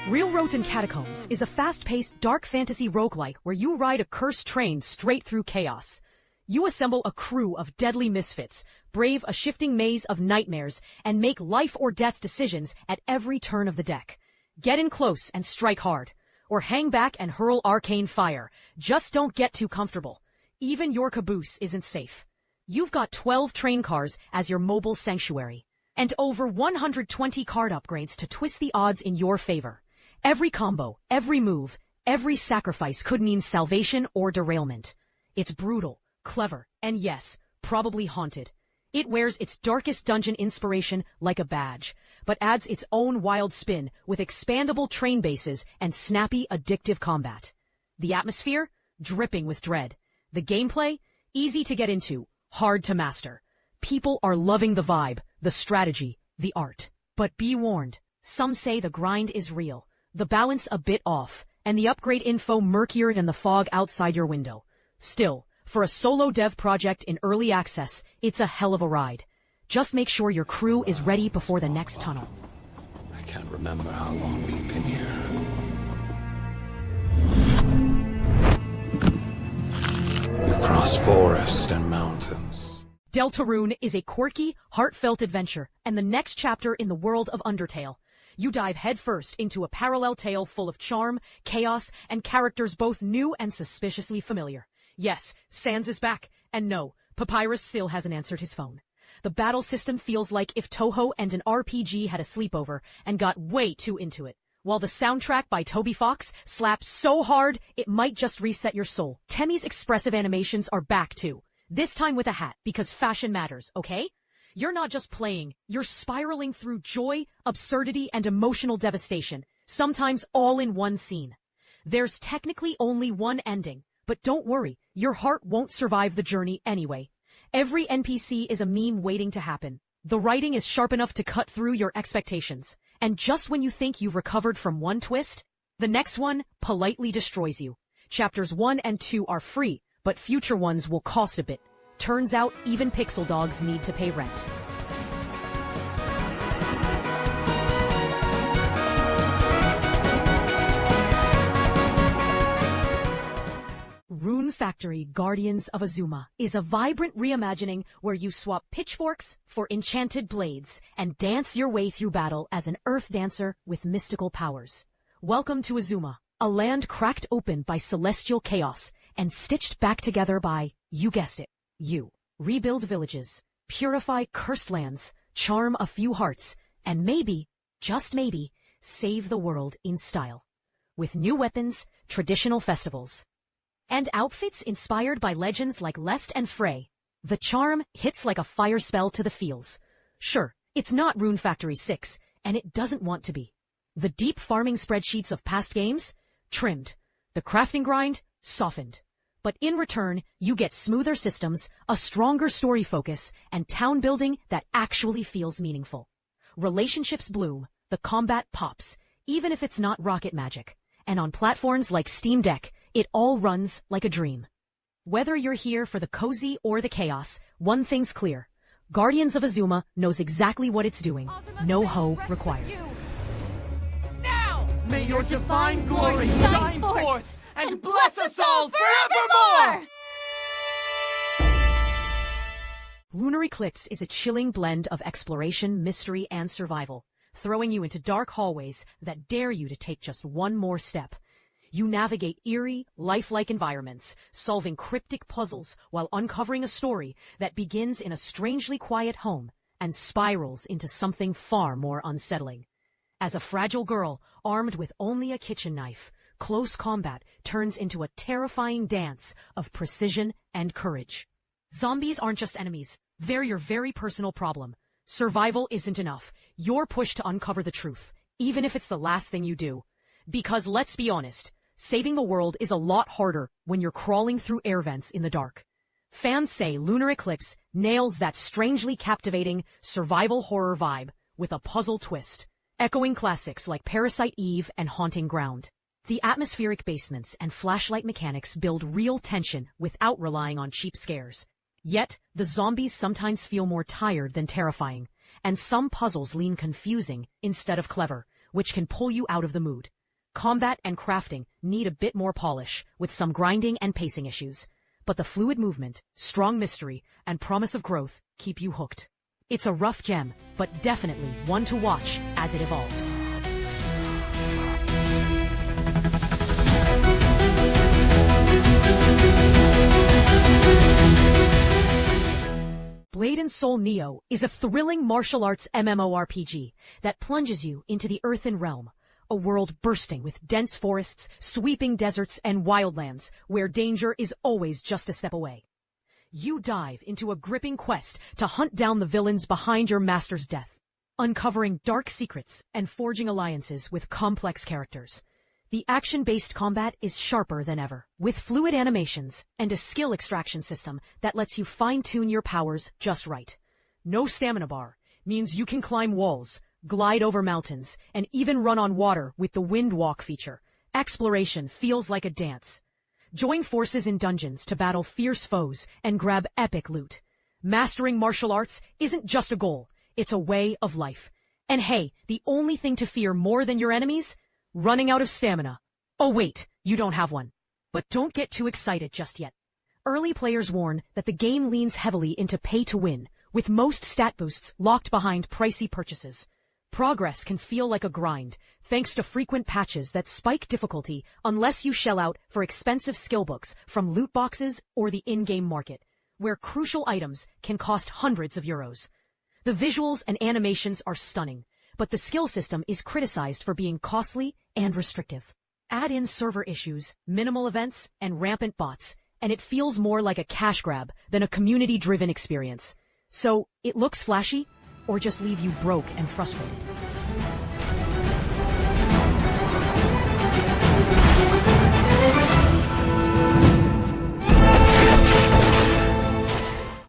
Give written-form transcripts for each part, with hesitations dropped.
Railroads and Catacombs is a fast-paced, dark fantasy roguelike where you ride a cursed train straight through chaos. You assemble a crew of deadly misfits, brave a shifting maze of nightmares, and make life-or-death decisions at every turn of the deck. Get in close and strike hard, or hang back and hurl arcane fire. Just don't get too comfortable. Even your caboose isn't safe. You've got 12 train cars as your mobile sanctuary, and over 120 card upgrades to twist the odds in your favor. Every combo, every move, every sacrifice could mean salvation or derailment. It's brutal, clever, and yes, probably haunted. It wears its darkest dungeon inspiration like a badge, but adds its own wild spin with expandable train bases and snappy, addictive combat. The atmosphere? Dripping with dread. The gameplay? Easy to get into, hard to master. People are loving the vibe, the strategy, the art. But be warned, some say the grind is real, the balance a bit off, and the upgrade info murkier than the fog outside your window. Still, for a solo dev project in early access, it's a hell of a ride. Just make sure your crew is ready before the next tunnel. I can't remember how long we've been here. We've crossed forest and mountains. DELTARUNE is a quirky, heartfelt adventure, and the next chapter in the world of Undertale. You dive headfirst into a parallel tale full of charm, chaos, and characters both new and suspiciously familiar. Yes, Sans is back, and no, Papyrus still hasn't answered his phone. The battle system feels like if Toho and an RPG had a sleepover and got way too into it, while the soundtrack by Toby Fox slaps so hard it might just reset your soul. Temmie's expressive animations are back too, this time with a hat, because fashion matters, okay? You're not just playing, you're spiraling through joy, absurdity, and emotional devastation, sometimes all in one scene. There's technically only one ending, but don't worry, your heart won't survive the journey anyway. Every NPC is a meme waiting to happen. The writing is sharp enough to cut through your expectations, and just when you think you've recovered from one twist, the next one politely destroys you. Chapters 1 and 2 are free, but future ones will cost a bit. Turns out even pixel dogs need to pay rent. Rune's Factory Guardians of Azuma is a vibrant reimagining where you swap pitchforks for enchanted blades and dance your way through battle as an earth dancer with mystical powers. Welcome to Azuma, a land cracked open by celestial chaos and stitched back together by, you guessed it, you. Rebuild villages, purify cursed lands, charm a few hearts, and maybe, just maybe, save the world in style. With new weapons, traditional festivals, and outfits inspired by legends like Lest and Frey. The charm hits like a fire spell to the feels. Sure, it's not Rune Factory 6, and it doesn't want to be. The deep farming spreadsheets of past games? Trimmed. The crafting grind? Softened. But in return, you get smoother systems, a stronger story focus, and town building that actually feels meaningful. Relationships bloom, the combat pops, even if it's not rocket magic. And on platforms like Steam Deck, it all runs like a dream. Whether you're here for the cozy or the chaos, one thing's clear. Guardians of Azuma knows exactly what it's doing. No hoe required. Now! May your divine glory shine forth and bless us all forevermore! Lunar Eclipse is a chilling blend of exploration, mystery, and survival, throwing you into dark hallways that dare you to take just one more step. You navigate eerie, lifelike environments, solving cryptic puzzles while uncovering a story that begins in a strangely quiet home and spirals into something far more unsettling. As a fragile girl, armed with only a kitchen knife, close combat turns into a terrifying dance of precision and courage. Zombies aren't just enemies, they're your very personal problem. Survival isn't enough. You're pushed to uncover the truth, even if it's the last thing you do. Because let's be honest, saving the world is a lot harder when you're crawling through air vents in the dark. Fans say Lunar Eclipse nails that strangely captivating survival horror vibe with a puzzle twist, echoing classics like Parasite Eve and Haunting Ground. The atmospheric basements and flashlight mechanics build real tension without relying on cheap scares. Yet, the zombies sometimes feel more tired than terrifying, and some puzzles lean confusing instead of clever, which can pull you out of the mood. Combat and crafting need a bit more polish, with some grinding and pacing issues. But the fluid movement, strong mystery, and promise of growth keep you hooked. It's a rough gem, but definitely one to watch as it evolves. Blade & Soul Neo is a thrilling martial arts MMORPG that plunges you into the Earthen Realm, a world bursting with dense forests, sweeping deserts, and wildlands where danger is always just a step away. You dive into a gripping quest to hunt down the villains behind your master's death, uncovering dark secrets and forging alliances with complex characters. The action-based combat is sharper than ever, with fluid animations and a skill extraction system that lets you fine-tune your powers just right. No stamina bar means you can climb walls, glide over mountains, and even run on water with the Wind Walk feature. Exploration feels like a dance. Join forces in dungeons to battle fierce foes and grab epic loot. Mastering martial arts isn't just a goal, it's a way of life. And hey, the only thing to fear more than your enemies? Running out of stamina. Oh wait, you don't have one. But don't get too excited just yet. Early players warn that the game leans heavily into pay to win, with most stat boosts locked behind pricey purchases. Progress can feel like a grind, thanks to frequent patches that spike difficulty unless you shell out for expensive skill books from loot boxes or the in-game market, where crucial items can cost hundreds of euros. The visuals and animations are stunning, but the skill system is criticized for being costly and restrictive. Add in server issues, minimal events, and rampant bots, and it feels more like a cash grab than a community-driven experience. So, it looks flashy, or just leave you broke and frustrated.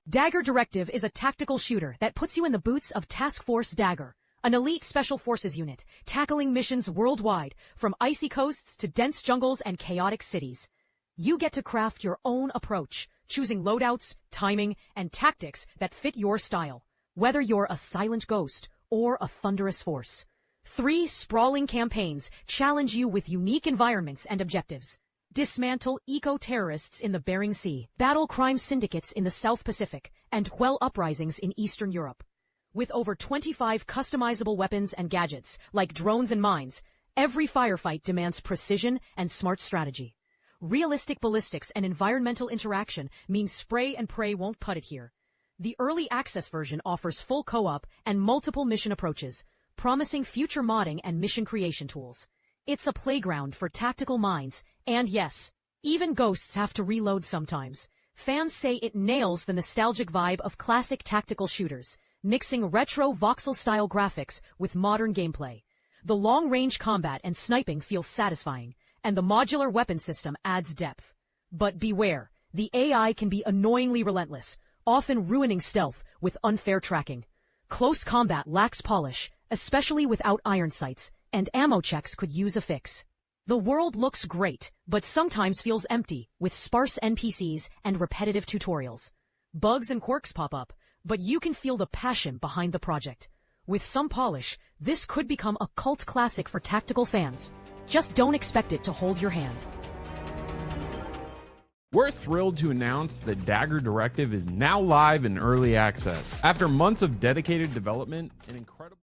Dagger Directive is a tactical shooter that puts you in the boots of Task Force Dagger, an elite special forces unit tackling missions worldwide, from icy coasts to dense jungles and chaotic cities. You get to craft your own approach, choosing loadouts, timing, and tactics that fit your style, whether you're a silent ghost or a thunderous force. 3 sprawling campaigns challenge you with unique environments and objectives. Dismantle eco-terrorists in the Bering Sea, battle crime syndicates in the South Pacific, and quell uprisings in Eastern Europe. With over 25 customizable weapons and gadgets, like drones and mines, every firefight demands precision and smart strategy. Realistic ballistics and environmental interaction mean spray and pray won't cut it here. The early access version offers full co-op and multiple mission approaches, promising future modding and mission creation tools. It's a playground for tactical minds, and yes, even ghosts have to reload sometimes. Fans say it nails the nostalgic vibe of classic tactical shooters, mixing retro voxel-style graphics with modern gameplay. The long-range combat and sniping feel satisfying, and the modular weapon system adds depth. But beware, the AI can be annoyingly relentless, often ruining stealth with unfair tracking. Close combat lacks polish, especially without iron sights, and ammo checks could use a fix. The world looks great, but sometimes feels empty, with sparse NPCs and repetitive tutorials. Bugs and quirks pop up, but you can feel the passion behind the project. With some polish, this could become a cult classic for tactical fans. Just don't expect it to hold your hand. We're thrilled to announce that Dagger Directive is now live in early access. After months of dedicated development and incredible